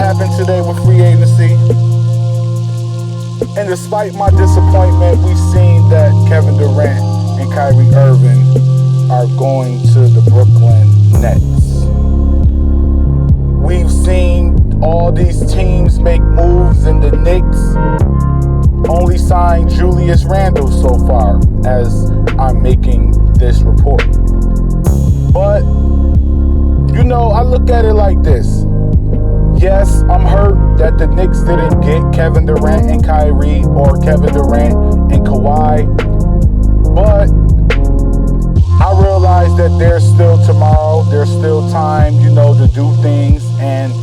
happened today with free agency. And despite my disappointment, we've seen that Kevin Durant and Kyrie Irving are going to the Brooklyn Nets. We've seen all these teams make moves, and the Knicks only signed Julius Randle so far as I'm making this report. But, I look at it like this. Yes, I'm hurt that the Knicks didn't get Kevin Durant and Kyrie or Kevin Durant and Kawhi. But I realize that there's still tomorrow. There's still time, to do things. And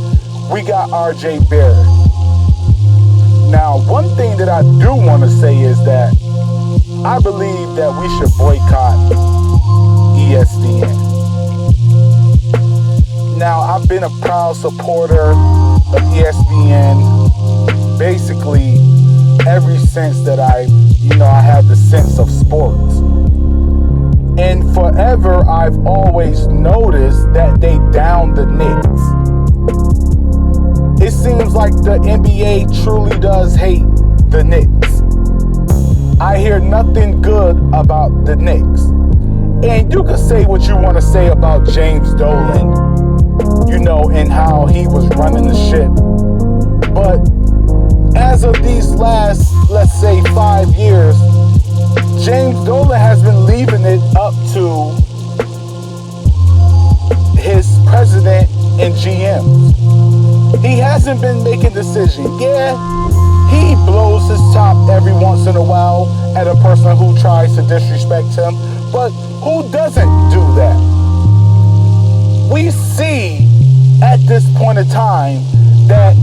we got RJ Barrett. Now, one thing that I do want to say is that I believe that we should boycott ESPN. Now, I've been a proud supporter of ESPN basically ever since that I had the sense of sports. And forever, I've always noticed that they down the Knicks. It seems like the NBA truly does hate the Knicks. I hear nothing good about the Knicks. And you can say what you want to say about James Dolan, and how he was running the ship. But as of these last, let's say, 5 years, James Dolan has been leaving it up to his president and GMs. He hasn't been making decisions. Yeah, he blows his top every once in a while at a person who tries to disrespect him. But who doesn't do that? We see at this point in time that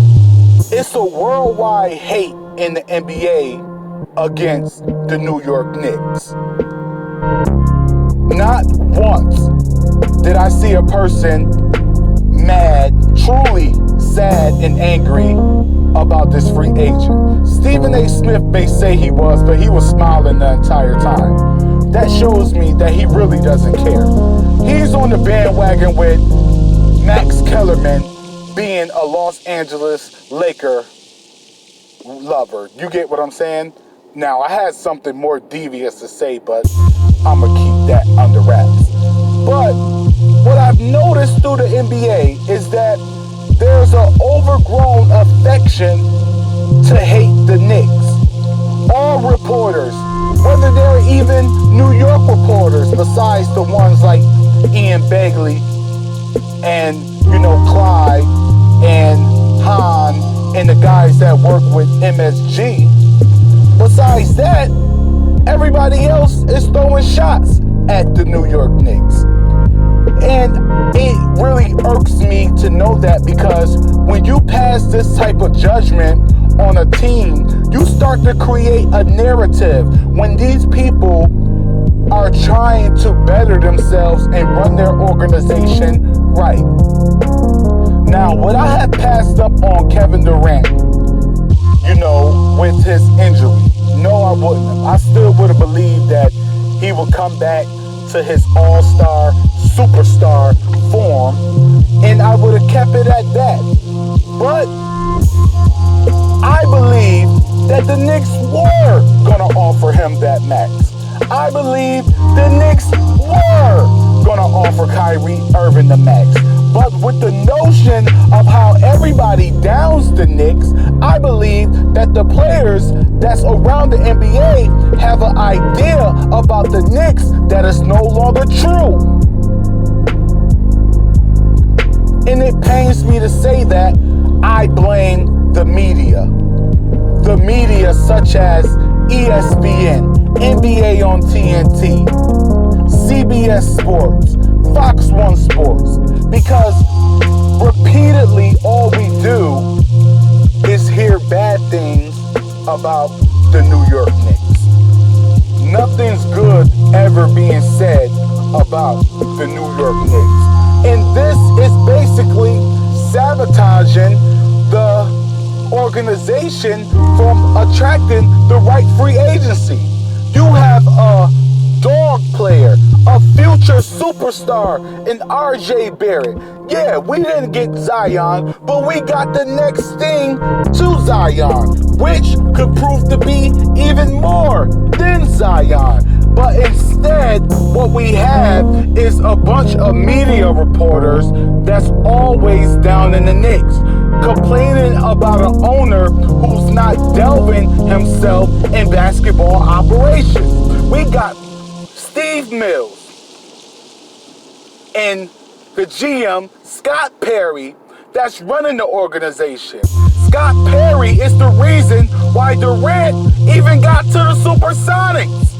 it's a worldwide hate in the NBA against the New York Knicks. Not once did I see a person mad, truly sad and angry about this free agent. Stephen A. Smith may say he was, but he was smiling the entire time. That shows me that he really doesn't care. He's on the bandwagon with Max Kellerman being a Los Angeles Laker lover. You get what I'm saying? Now, I had something more devious to say, but I'm going to keep that under wraps. But what I've noticed through the NBA is that there's an overgrown affection to hate the Knicks. All reporters, whether they're even New York reporters, besides the ones like Ian Begley and, Clyde and Han and the guys that work with MSG. Besides that, everybody else is throwing shots at the New York Knicks. And it really irks me to know that, because when you pass this type of judgment on a team, you start to create a narrative when these people are trying to better themselves and run their organization right. Now, would I have passed up on Kevin Durant, with his injury? No, I wouldn't have. I still would have believed that he would come back to his all-star, superstar form, and I would have kept it at that. But I believe that the Knicks were going to offer him that max. I believe the Knicks were going to offer Kyrie Irving the max. But with the notion of how everybody downs the Knicks, I believe that the players that's around the NBA have an idea about the Knicks that is no longer true. And it pains me to say that I blame the media. The media such as ESPN, NBA on TNT, CBS Sports, Fox 1 Sports, because repeatedly all we do is hear bad things about the New York Knicks. Nothing's good ever being said about the New York Knicks. And this is basically sabotaging the organization from attracting the right free agency. You have a dog player, a future superstar in RJ Barrett. Yeah, we didn't get Zion, but we got the next thing to Zion, which could prove to be even more than Zion. But instead, what we have is a bunch of media reporters that's always down in the Knicks, complaining about an owner who's not delving himself in basketball operations. We got Steve Mills and the GM, Scott Perry, that's running the organization. Scott Perry is the reason why Durant even got to the Supersonics.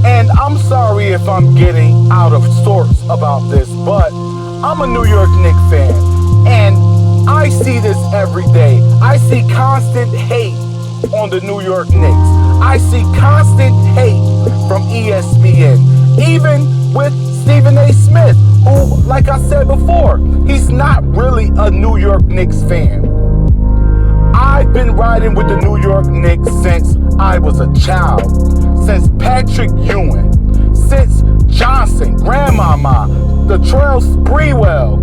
And I'm sorry if I'm getting out of sorts about this, but I'm a New York Knicks fan, and I see this every day. I see constant hate on the New York Knicks. I see constant hate from ESPN, even with Stephen A. Smith, who, like I said before, he's not really a New York Knicks fan. I've been riding with the New York Knicks since I was a child, since Patrick Ewing, since Johnson, Grandmama, Latrell Sprewell,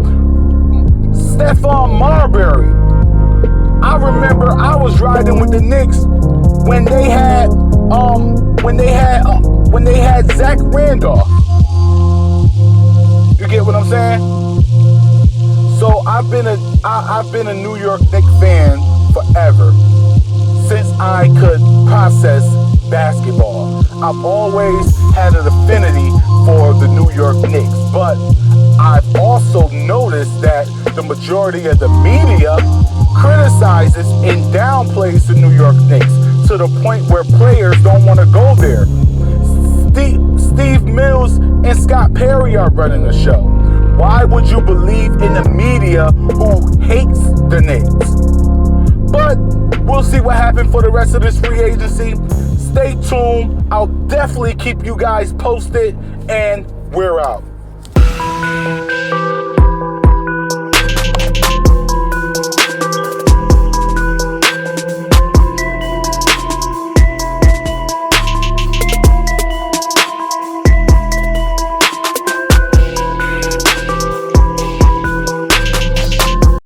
Stephon Marbury. I remember I was riding with the Knicks when they had Zach Randolph. You get what I'm saying? So I've been a New York Knicks fan forever, since I could process basketball. I've always had an affinity for the New York Knicks, but I've also noticed that the majority of the media criticizes and downplays the New York Knicks to the point where players don't want to go there. Steve Mills and Scott Perry are running the show. Why would you believe in the media who hates the Knicks? But we'll see what happens for the rest of this free agency. Stay tuned. I'll definitely keep you guys posted, and we're out.